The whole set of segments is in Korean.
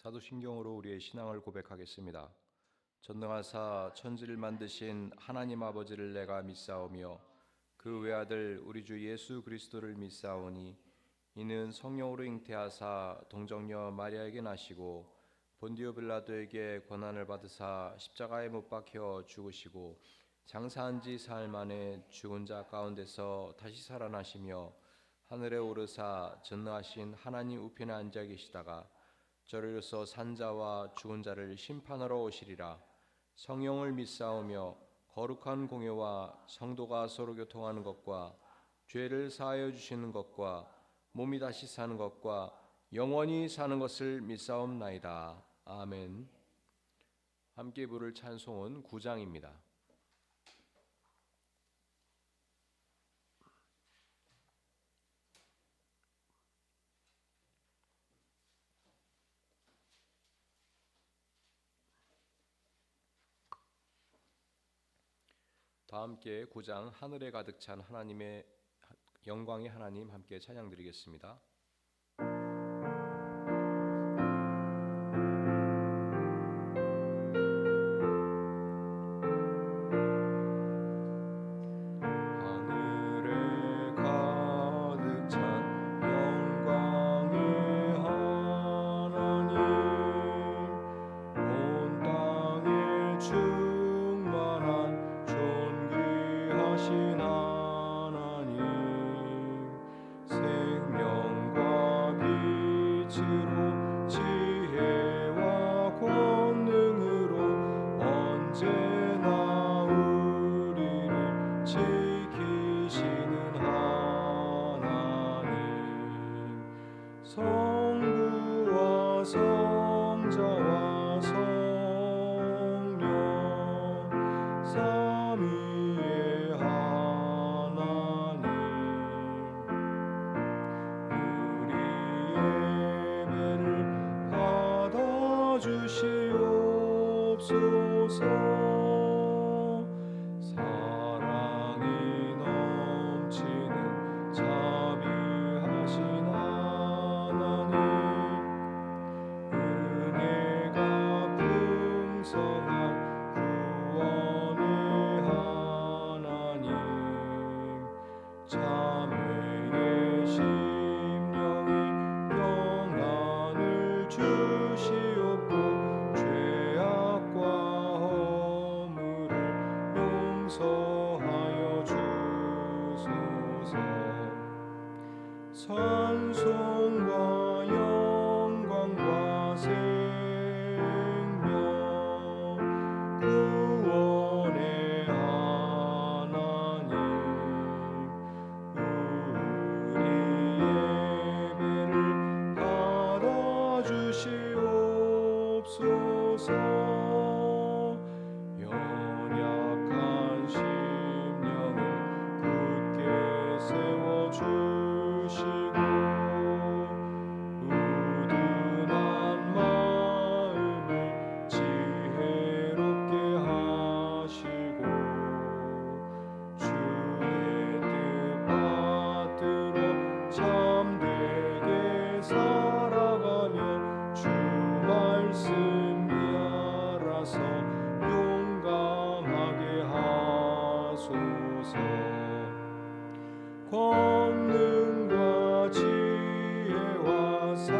사도신경으로 우리의 신앙을 고백하겠습니다. 전능하사 천지를 만드신 하나님 아버지를 내가 믿사오며 그 외아들 우리 주 예수 그리스도를 믿사오니 이는 성령으로 잉태하사 동정녀 마리아에게 나시고 본디오 빌라도에게 고난을 받으사 십자가에 못 박혀 죽으시고 장사한 지 사흘 만에 죽은 자 가운데서 다시 살아나시며 하늘에 오르사 전능하신 하나님 우편에 앉아 계시다가 저리로서 산자와 죽은 자를 심판하러 오시리라. 성령을 믿사오며 거룩한 공예와 성도가 서로 교통하는 것과 죄를 사하여 주시는 것과 몸이 다시 사는 것과 영원히 사는 것을 믿사옵나이다. 아멘. 함께 부를 찬송은 9장입니다. 다 함께 9장 하늘에 가득 찬 하나님의 영광의 하나님 함께 찬양드리겠습니다. 성부와 성자와 성령 삼위의 하나님 우리 예배를 받아주시옵소서. 사랑이 넘치는 자비하신 하나님 은혜가 풍성한 구원의 하나님 참회의 심령이 평안을 주시옵고 죄악과 허물을 용서하여 주소서. 찬송과 영광과 생명 구원의 하나님 우리 예배를 받아주시옵소서. 연약한 심령을 굳게 세워주시고 우둔한 마음을 지혜롭게 하시고 주의 뜻 받들어 참되게 살아가며 주 말씀 미알아서 용감하게 하소서. 권능과 지혜와 사랑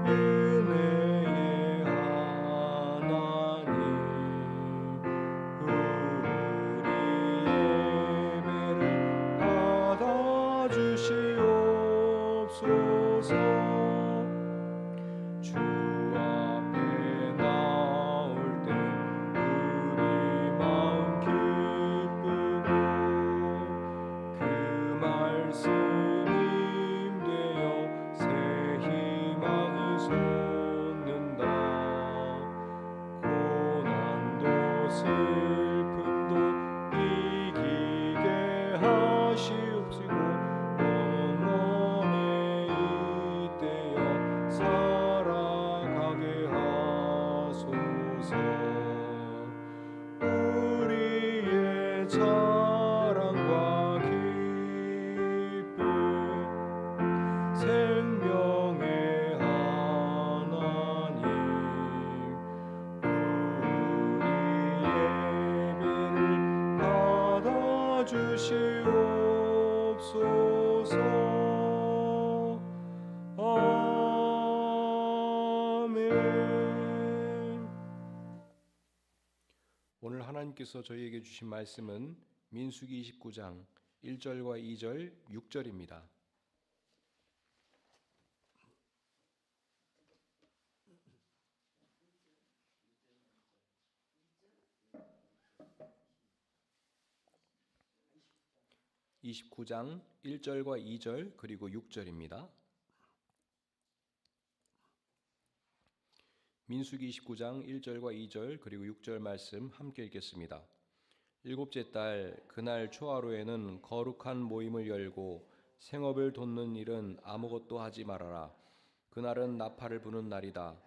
은혜의 하나님 우리 예배를 사랑과 기쁨 생명의 하나님 우리 예배를 받아주시옵소서. 아멘. 오늘 하나님께서 저희에게 주신 말씀은 민수기 29장 1절과 2절, 6절입니다. (29장) 1절과 2절 그리고 6절입니다. 민수기 29장 1절과 2절 그리고 6절 말씀 함께 읽겠습니다. 일곱째 달 그날 초하루에는 거룩한 모임을 열고 생업을 돕는 일은 아무것도 하지 말아라. 그날은 나팔을 부는 날이다.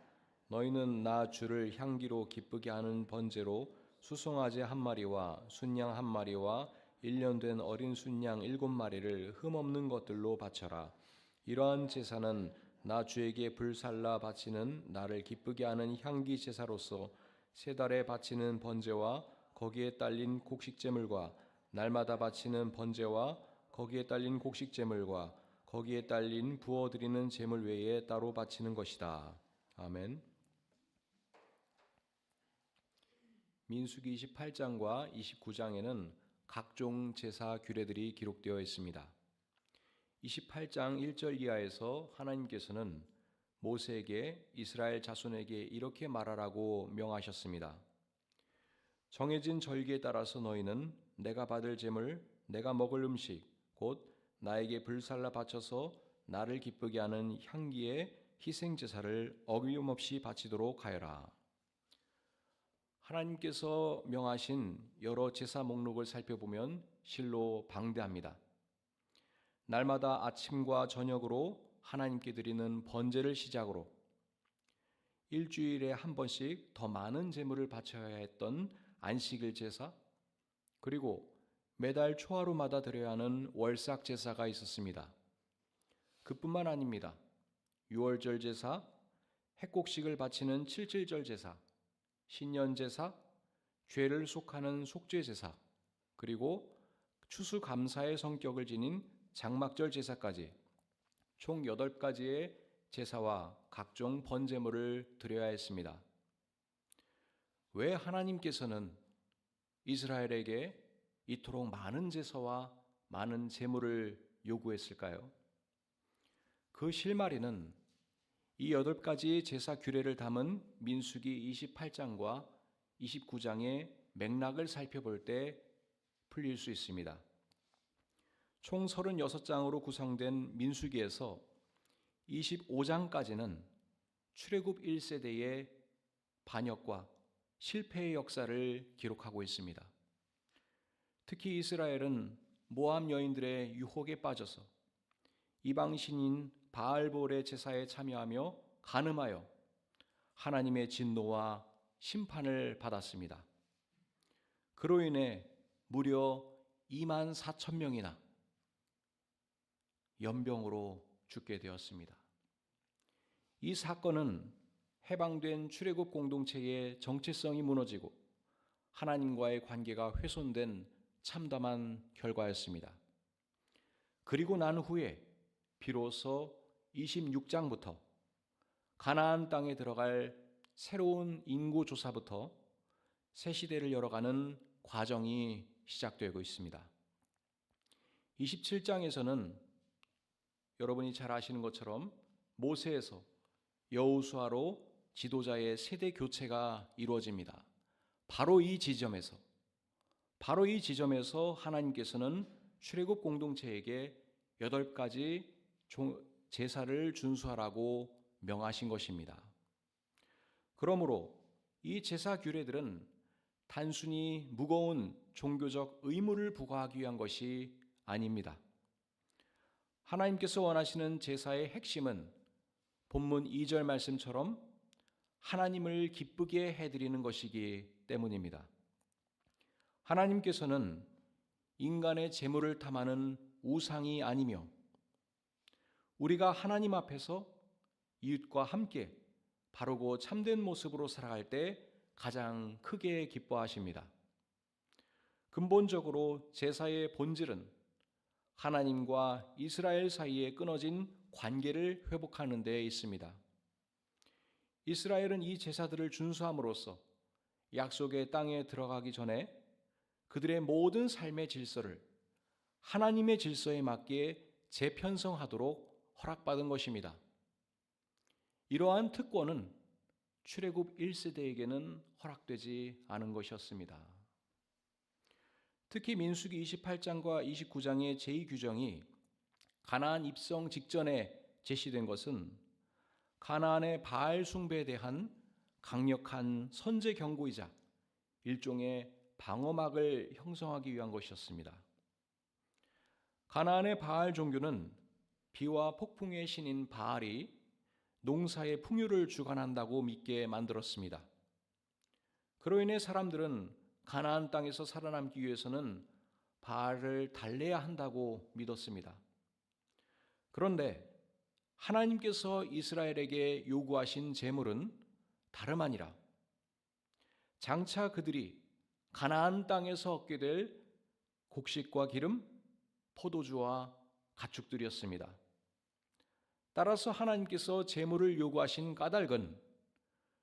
너희는 나 주를 향기로 기쁘게 하는 번제로 수송아지 한 마리와 순양 한 마리와 1년 된 어린 순양 7마리를 흠없는 것들로 바쳐라. 이러한 제사는 나 주에게 불살라 바치는 나를 기쁘게 하는 향기 제사로서 세 달에 바치는 번제와 거기에 딸린 곡식제물과 날마다 바치는 번제와 거기에 딸린 곡식제물과 거기에 딸린 부어드리는 제물 외에 따로 바치는 것이다. 아멘. 민수기 28장과 29장에는 각종 제사 규례들이 기록되어 있습니다. 28장 1절 이하에서 하나님께서는 모세에게 이스라엘 자손에게 이렇게 말하라고 명하셨습니다. 정해진 절기에 따라서 너희는 내가 받을 제물, 내가 먹을 음식, 곧 나에게 불살라 바쳐서 나를 기쁘게 하는 향기의 희생 제사를 어김없이 바치도록 하여라. 하나님께서 명하신 여러 제사 목록을 살펴보면 실로 방대합니다. 날마다 아침과 저녁으로 하나님께 드리는 번제를 시작으로 일주일에 한 번씩 더 많은 제물을 바쳐야 했던 안식일 제사, 그리고 매달 초하루마다 드려야 하는 월삭 제사가 있었습니다. 그뿐만 아닙니다. 유월절 제사, 핵곡식을 바치는 칠칠절 제사, 신년 제사, 죄를 속하는 속죄 제사, 그리고 추수감사의 성격을 지닌 장막절 제사까지 총 8가지의 제사와 각종 번제물을 드려야 했습니다. 왜 하나님께서는 이스라엘에게 이토록 많은 제사와 많은 제물을 요구했을까요? 그 실마리는 이 8가지 제사 규례를 담은 민수기 28장과 29장의 맥락을 살펴볼 때 풀릴 수 있습니다. 총 36장으로 구성된 민수기에서 25장까지는 출애굽 1세대의 반역과 실패의 역사를 기록하고 있습니다. 특히 이스라엘은 모압 여인들의 유혹에 빠져서 이방신인 바알볼의 제사에 참여하며 간음하여 하나님의 진노와 심판을 받았습니다. 그로 인해 무려 24,000명이나 연병으로 죽게 되었습니다. 이 사건은 해방된 출애굽 공동체의 정체성이 무너지고 하나님과의 관계가 훼손된 참담한 결과였습니다. 그리고 난 후에 비로소 26장부터 가나안 땅에 들어갈 새로운 인구 조사부터 새 시대를 열어가는 과정이 시작되고 있습니다. 27장에서는 여러분이 잘 아시는 것처럼 모세에서 여호수아로 지도자의 세대 교체가 이루어집니다. 바로 이 지점에서 하나님께서는 출애굽 공동체에게 8가지 제사를 준수하라고 명하신 것입니다. 그러므로 이 제사 규례들은 단순히 무거운 종교적 의무를 부과하기 위한 것이 아닙니다. 하나님께서 원하시는 제사의 핵심은 본문 2절 말씀처럼 하나님을 기쁘게 해드리는 것이기 때문입니다. 하나님께서는 인간의 재물을 탐하는 우상이 아니며 우리가 하나님 앞에서 이웃과 함께 바르고 참된 모습으로 살아갈 때 가장 크게 기뻐하십니다. 근본적으로 제사의 본질은 하나님과 이스라엘 사이에 끊어진 관계를 회복하는 데 있습니다. 이스라엘은 이 제사들을 준수함으로써 약속의 땅에 들어가기 전에 그들의 모든 삶의 질서를 하나님의 질서에 맞게 재편성하도록 허락받은 것입니다. 이러한 특권은 출애굽 1세대에게는 허락되지 않은 것이었습니다. 특히 민수기 28장과 29장의 제2규정이 가나안 입성 직전에 제시된 것은 가나안의 바알 숭배에 대한 강력한 선제 경고이자 일종의 방어막을 형성하기 위한 것이었습니다. 가나안의 바알 종교는 비와 폭풍의 신인 바알이 농사의 풍요를 주관한다고 믿게 만들었습니다. 그로 인해 사람들은 가나안 땅에서 살아남기 위해서는 바알을 달래야 한다고 믿었습니다. 그런데 하나님께서 이스라엘에게 요구하신 제물은 다름 아니라 장차 그들이 가나안 땅에서 얻게 될 곡식과 기름, 포도주와 가축들이었습니다. 따라서 하나님께서 제물을 요구하신 까닭은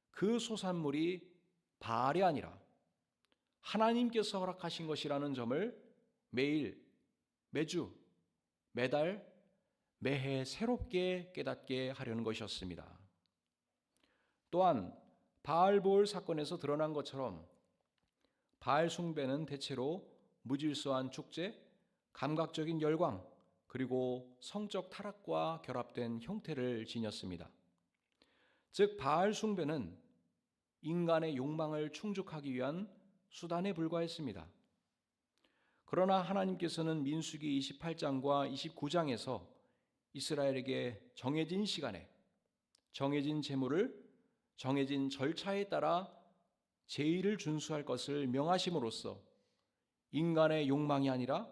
그 소산물이 바알이 아니라 하나님께서 허락하신 것이라는 점을 매일, 매주, 매달, 매해 새롭게 깨닫게 하려는 것이었습니다. 또한 바알보을 사건에서 드러난 것처럼 바알 숭배는 대체로 무질서한 축제, 감각적인 열광, 그리고 성적 타락과 결합된 형태를 지녔습니다. 즉 바알 숭배는 인간의 욕망을 충족하기 위한 수단에 불과했습니다. 그러나 하나님께서는 민수기 28장과 29장에서 이스라엘에게 정해진 시간에 정해진 제물을 정해진 절차에 따라 제의를 준수할 것을 명하심으로써 인간의 욕망이 아니라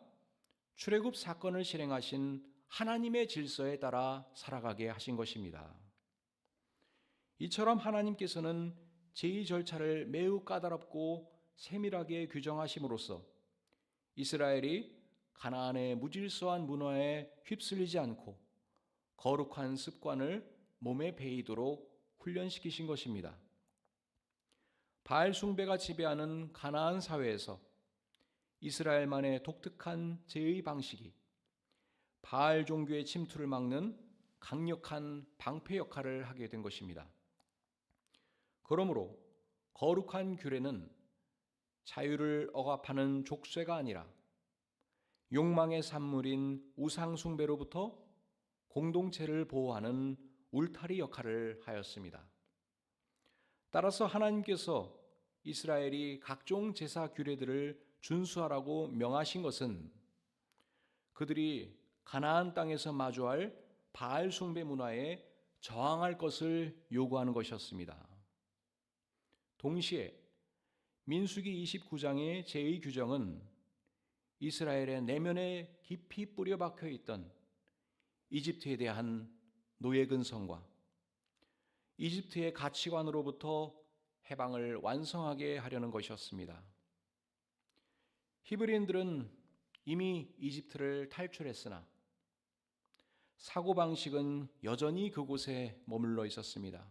출애굽 사건을 실행하신 하나님의 질서에 따라 살아가게 하신 것입니다. 이처럼 하나님께서는 제의 절차를 매우 까다롭고 세밀하게 규정하심으로써 이스라엘이 가나안의 무질서한 문화에 휩쓸리지 않고 거룩한 습관을 몸에 배이도록 훈련시키신 것입니다. 바알 숭배가 지배하는 가나안 사회에서 이스라엘만의 독특한 제의 방식이 바알 종교의 침투를 막는 강력한 방패 역할을 하게 된 것입니다. 그러므로 거룩한 규례는 자유를 억압하는 족쇄가 아니라 욕망의 산물인 우상 숭배로부터 공동체를 보호하는 울타리 역할을 하였습니다. 따라서 하나님께서 이스라엘이 각종 제사 규례들을 준수하라고 명하신 것은 그들이 가나안 땅에서 마주할 바알 숭배 문화에 저항할 것을 요구하는 것이었습니다. 동시에 민수기 29장의 제2 규정은 이스라엘의 내면에 깊이 뿌려 박혀 있던 이집트에 대한 노예 근성과 이집트의 가치관으로부터 해방을 완성하게 하려는 것이었습니다. 히브리인들은 이미 이집트를 탈출했으나 사고방식은 여전히 그곳에 머물러 있었습니다.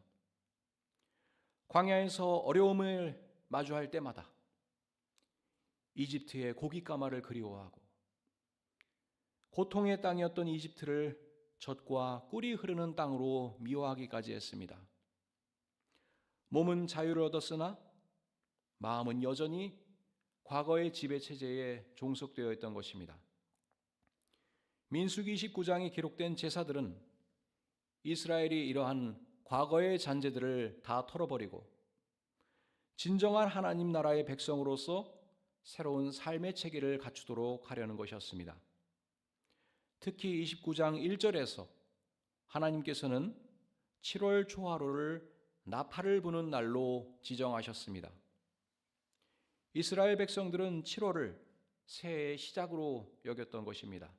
광야에서 어려움을 마주할 때마다 이집트의 고깃가마를 그리워하고 고통의 땅이었던 이집트를 젖과 꿀이 흐르는 땅으로 미워하기까지 했습니다. 몸은 자유를 얻었으나 마음은 여전히 과거의 지배체제에 종속되어 있던 것입니다. 민수기 29장에 기록된 제사들은 이스라엘이 이러한 과거의 잔재들을 다 털어버리고 진정한 하나님 나라의 백성으로서 새로운 삶의 체계를 갖추도록 하려는 것이었습니다. 특히 29장 1절에서 하나님께서는 7월 초하루를 나팔을 부는 날로 지정하셨습니다. 이스라엘 백성들은 7월을 새해의 시작으로 여겼던 것입니다.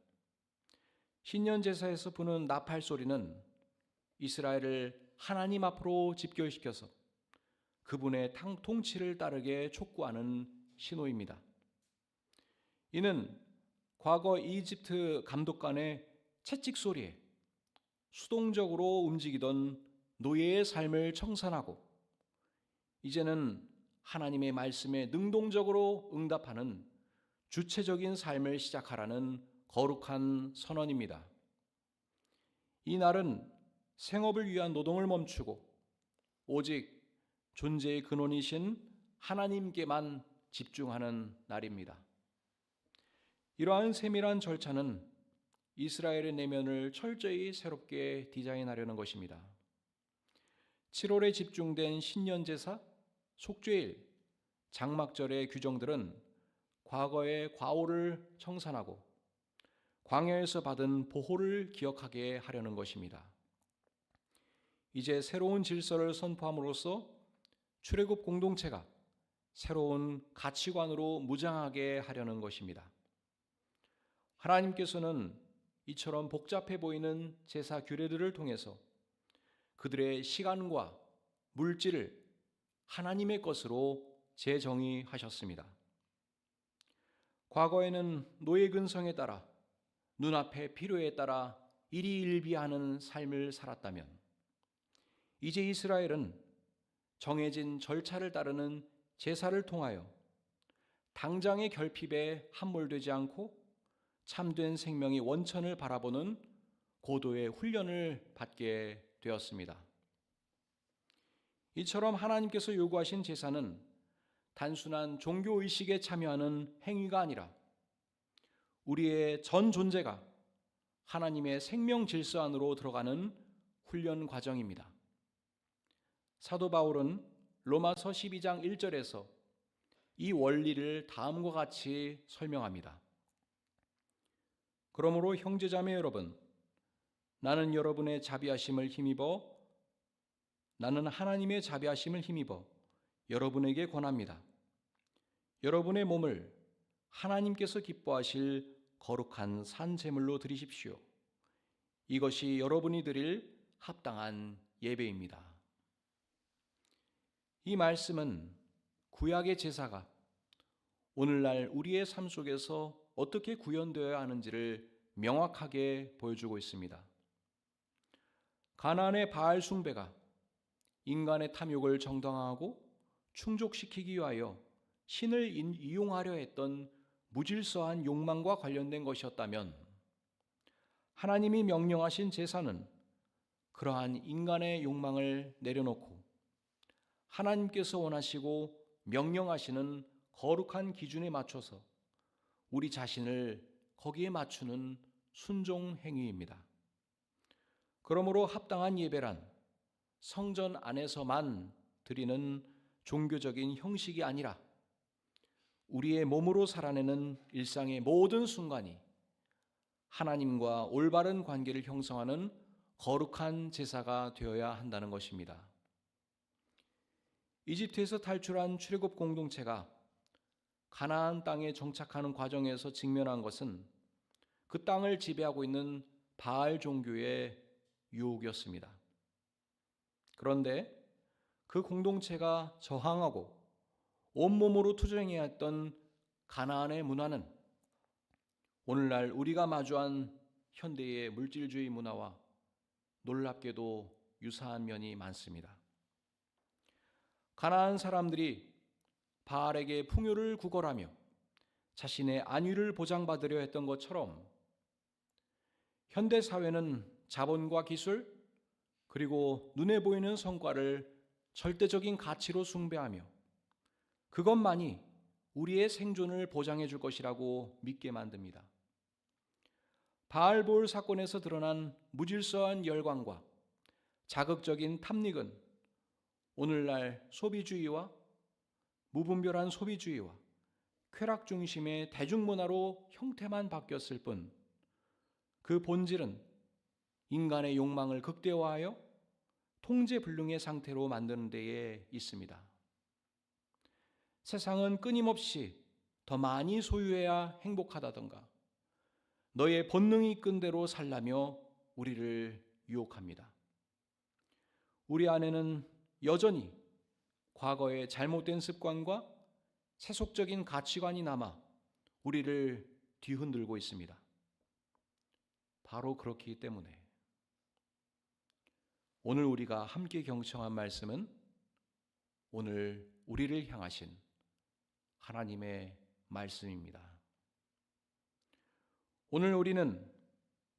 신년 제사에서 부는 나팔 소리는 이스라엘을 하나님 앞으로 집결시켜서 그분의 통치를 따르게 촉구하는 신호입니다. 이는 과거 이집트 감독관의 채찍 소리에 수동적으로 움직이던 노예의 삶을 청산하고 이제는 하나님의 말씀에 능동적으로 응답하는 주체적인 삶을 시작하라는 거룩한 선언입니다. 이 날은 생업을 위한 노동을 멈추고 오직 존재의 근원이신 하나님께만 집중하는 날입니다. 이러한 세밀한 절차는 이스라엘의 내면을 철저히 새롭게 디자인하려는 것입니다. 7월에 집중된 신년제사, 속죄일, 장막절의 규정들은 과거의 과오를 청산하고 광야에서 받은 보호를 기억하게 하려는 것입니다. 이제 새로운 질서를 선포함으로써 출애굽 공동체가 새로운 가치관으로 무장하게 하려는 것입니다. 하나님께서는 이처럼 복잡해 보이는 제사 규례들을 통해서 그들의 시간과 물질을 하나님의 것으로 재정의하셨습니다. 과거에는 노예 근성에 따라 눈앞의 필요에 따라 일희일비하는 삶을 살았다면 이제 이스라엘은 정해진 절차를 따르는 제사를 통하여 당장의 결핍에 함몰되지 않고 참된 생명의 원천을 바라보는 고도의 훈련을 받게 되었습니다. 이처럼 하나님께서 요구하신 제사는 단순한 종교의식에 참여하는 행위가 아니라 우리의 전 존재가 하나님의 생명 질서 안으로 들어가는 훈련 과정입니다. 사도 바울은 로마서 12장 1절에서 이 원리를 다음과 같이 설명합니다. 그러므로 형제자매 여러분, 나는 하나님의 자비하심을 힘입어 여러분에게 권합니다. 여러분의 몸을 하나님께서 기뻐하실 거룩한 산 제물로 드리십시오. 이것이 여러분이 드릴 합당한 예배입니다. 이 말씀은 구약의 제사가 오늘날 우리의 삶 속에서 어떻게 구현되어야 하는지를 명확하게 보여주고 있습니다. 가나안의 바알 숭배가 인간의 탐욕을 정당화하고 충족시키기 위하여 신을 이용하려 했던 무질서한 욕망과 관련된 것이었다면 하나님이 명령하신 제사는 그러한 인간의 욕망을 내려놓고 하나님께서 원하시고 명령하시는 거룩한 기준에 맞춰서 우리 자신을 거기에 맞추는 순종 행위입니다. 그러므로 합당한 예배란 성전 안에서만 드리는 종교적인 형식이 아니라 우리의 몸으로 살아내는 일상의 모든 순간이 하나님과 올바른 관계를 형성하는 거룩한 제사가 되어야 한다는 것입니다. 이집트에서 탈출한 출애굽 공동체가 가나안 땅에 정착하는 과정에서 직면한 것은 그 땅을 지배하고 있는 바알 종교의 유혹이었습니다. 그런데 그 공동체가 저항하고 온몸으로 투쟁해야 했던 가나안의 문화는 오늘날 우리가 마주한 현대의 물질주의 문화와 놀랍게도 유사한 면이 많습니다. 가나안 사람들이 바알에게 풍요를 구걸하며 자신의 안위를 보장받으려 했던 것처럼 현대 사회는 자본과 기술 그리고 눈에 보이는 성과를 절대적인 가치로 숭배하며 그것만이 우리의 생존을 보장해 줄 것이라고 믿게 만듭니다. 바알볼 사건에서 드러난 무질서한 열광과 자극적인 탐닉은 오늘날 소비주의와 무분별한 소비주의와 쾌락 중심의 대중문화로 형태만 바뀌었을 뿐 그 본질은 인간의 욕망을 극대화하여 통제불능의 상태로 만드는 데에 있습니다. 세상은 끊임없이 더 많이 소유해야 행복하다던가 너의 본능이 이끈 대로 살라며 우리를 유혹합니다. 우리 안에는 여전히 과거의 잘못된 습관과 세속적인 가치관이 남아 우리를 뒤흔들고 있습니다. 바로 그렇기 때문에 오늘 우리가 함께 경청한 말씀은 오늘 우리를 향하신 하나님의 말씀입니다. 오늘 우리는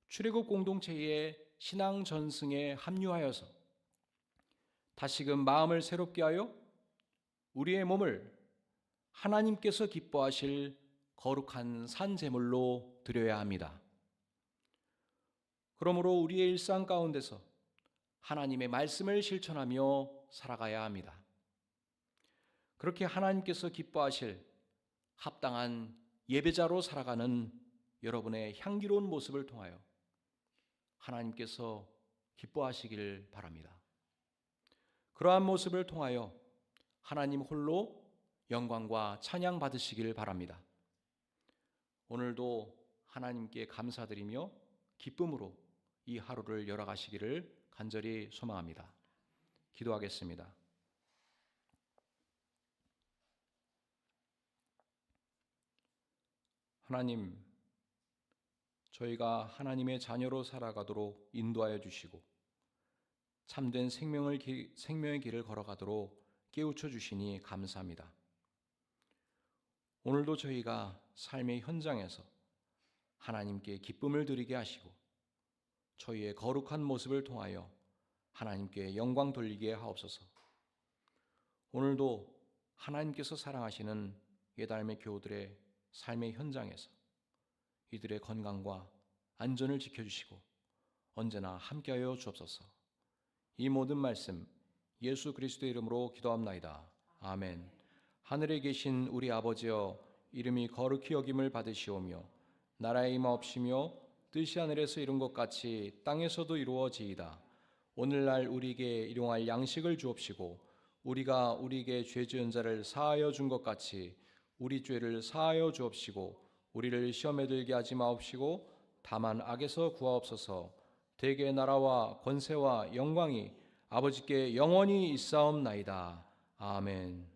출애굽 공동체의 신앙 전승에 합류하여서 다시금 마음을 새롭게 하여 우리의 몸을 하나님께서 기뻐하실 거룩한 산 제물로 드려야 합니다. 그러므로 우리의 일상 가운데서 하나님의 말씀을 실천하며 살아가야 합니다. 그렇게 하나님께서 기뻐하실 합당한 예배자로 살아가는 여러분의 향기로운 모습을 통하여 하나님께서 기뻐하시길 바랍니다. 그러한 모습을 통하여 하나님 홀로 영광과 찬양 받으시길 바랍니다. 오늘도 하나님께 감사드리며 기쁨으로 이 하루를 열어가시기를 간절히 소망합니다. 기도하겠습니다. 하나님, 저희가 하나님의 자녀로 살아가도록 인도하여 주시고 참된 생명의 길을 걸어가도록 깨우쳐 주시니 감사합니다. 오늘도 저희가 삶의 현장에서 하나님께 기쁨을 드리게 하시고 저희의 거룩한 모습을 통하여 하나님께 영광 돌리게 하옵소서. 오늘도 하나님께서 사랑하시는 예달의 교우들의 삶의 현장에서 이들의 건강과 안전을 지켜주시고 언제나 함께하여 주옵소서. 이 모든 말씀 예수 그리스도의 이름으로 기도합나이다. 아멘. 하늘에 계신 우리 아버지여, 이름이 거룩히 여김을 받으시오며 나라의 임하옵시며 뜻이 하늘에서 이룬 것 같이 땅에서도 이루어지이다. 오늘날 우리에게 일용할 양식을 주옵시고 우리가 우리에게 죄 지은 자를 사하여 준 것 같이 우리 죄를 사하여 주옵시고 우리를 시험에 들게 하지 마옵시고 다만 악에서 구하옵소서. 대개 나라와 권세와 영광이 아버지께 영원히 있사옵나이다. 아멘.